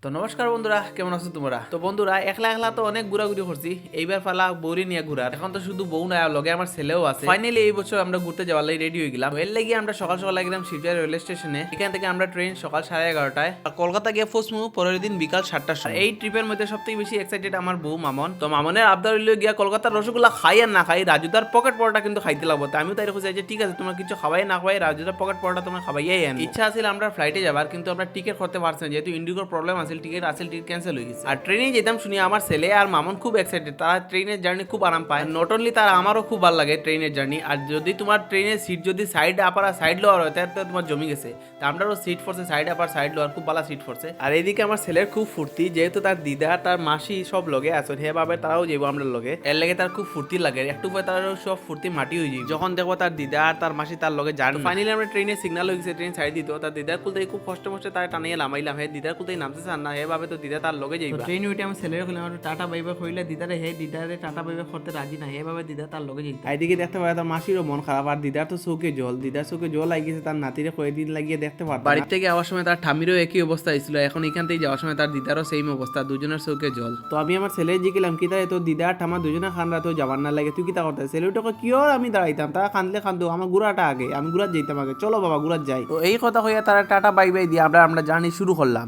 তো নমস্কার বন্ধুরা, কেমন আছো তোমরা? তো বন্ধুরা, একলা একলা তো অনেক ঘুরাঘুরি করছি। এইবার ফালা বৌরি নিয়ে ঘুরার। এখন তো শুধু বউ না, লগে আমার ছেলেও আছে। ফাইনালি এই বছর আমরা ঘুরতে যাওয়ার লাগি রেডি হয়ে গেলাম। এর লাগি আমরা সকাল সকাল গেলাম শিবচর রেলওয়ে স্টেশনে। এখান থেকে আমরা ট্রেন সকাল 11:30টায় কলকাতা গিয়ে পৌঁছমু পরের দিন বিকাল 7টার সময়। এই ট্রিপের মধ্যে সবথেকে বেশি এক্সাইটেড আমার বউ মামন। তো মামনের আবদার হইলো গিয়া কলকাতার রসগোল্লা খাই আর না খাই, রাজুদার পকেট পরোটা কিন্তু খাইতে লাগবো। তো আমিও তাই খুঁজে যে ঠিক আছে, তোমার কিছু খাওয়াই না খাওয়াই রাজুদার পকেট পরোটা তোমার খাওয়াইয়াই আন। ইচ্ছা আছিল আমরা ফ্লাইটে যাবার, কিন্তু আমরা টিকিট করতে পারছি না, যেহেতু ইন্ডিগোর প্রবলেম আছে। টিকিট ক্যান্সেল হয়ে গেছে। আর ট্রেনে যেতাম শুনি আমার ছেলে আর মামন খুব এক্সাইটেড, তারা ট্রেনের জার্নি খুব আরাম পায়। নট অনলি তারা, আমারও খুব ভালো লাগে ট্রেনের জার্নি। আর যদি তোমার ট্রেনের সিট যদি সাইড আপার আর সাইড লোয়ার হয়, তাহলে তোমার জমি গেছে। তা আমরাও সিট পড়ছে সাইড আপার সাইড লোয়ার, খুব ভালো সিট পড়ছে। আর এইদিকে আমার ছেলের খুব ফুর্তি, যেহেতু তার দিদা তার মাসি সব লগে আছে, সেভাবে তারাও যাবো আমরা লগে। এর লাগে তার খুব ফুর্তি লাগে, একটু পরে তার সব ফুর্তি মাটি হয়ে যায় যখন দেখবো তার দিদা আর তার মাসি তার লগে যান। ফাইনালি আমরা ট্রেনের সিগন্যাল হয়ে গেছে, ট্রেন সাইড দিত। তার দিদার কুলতে খুব কষ্ট মষ্টে তার টানিয়ে নামাইলাম। হে দিদার কুলতে নামতে চান না, এভাবে তো দিদা তার লগে যাইবা। ট্রেন উইটে আমি ছেলের কইলাম টাটা বাইবা কইলে দিদারে দিদারে টাটা বাইবা করতে রাজি না, এভাবে দিদা তার লগে যাইতা। এইদিকে দেখতে পারে তার মাসিরও মন খারাপ, আর দিদার তো চোখে জল, দিদার চোখে জল লাগিয়েছে। তার নাতিরে কয়েকদিন লাগিয়ে দেখতে পারত। বাড়ি থেকে যাওয়ার সময় তার ঠামিরও একই অবস্থা ছিল, এখন এখান থেকে যাওয়ার সময় তার দিদারও সেম অবস্থা, দুজনের চোখে জল। তো আমি আমার ছেলে জিজ্ঞেলাম কি তাই তো দিদা আর ঠামা দুজনে খানরা তো যাবার না লাগে, তুই কি তা করতে? ছেলেটাকে কি আর আমি দাঁড়াইতাম, তারা কান্দলে কান্দো, আমার গুড়াটা আগে, আমি গুড়াত যাইতাম আগে, চলো বাবা গুড়াত যাই। তো এই কথা হইয়া তারা টাটা বাই বাই দিয়ে আমরা জার্নি শুরু করলাম।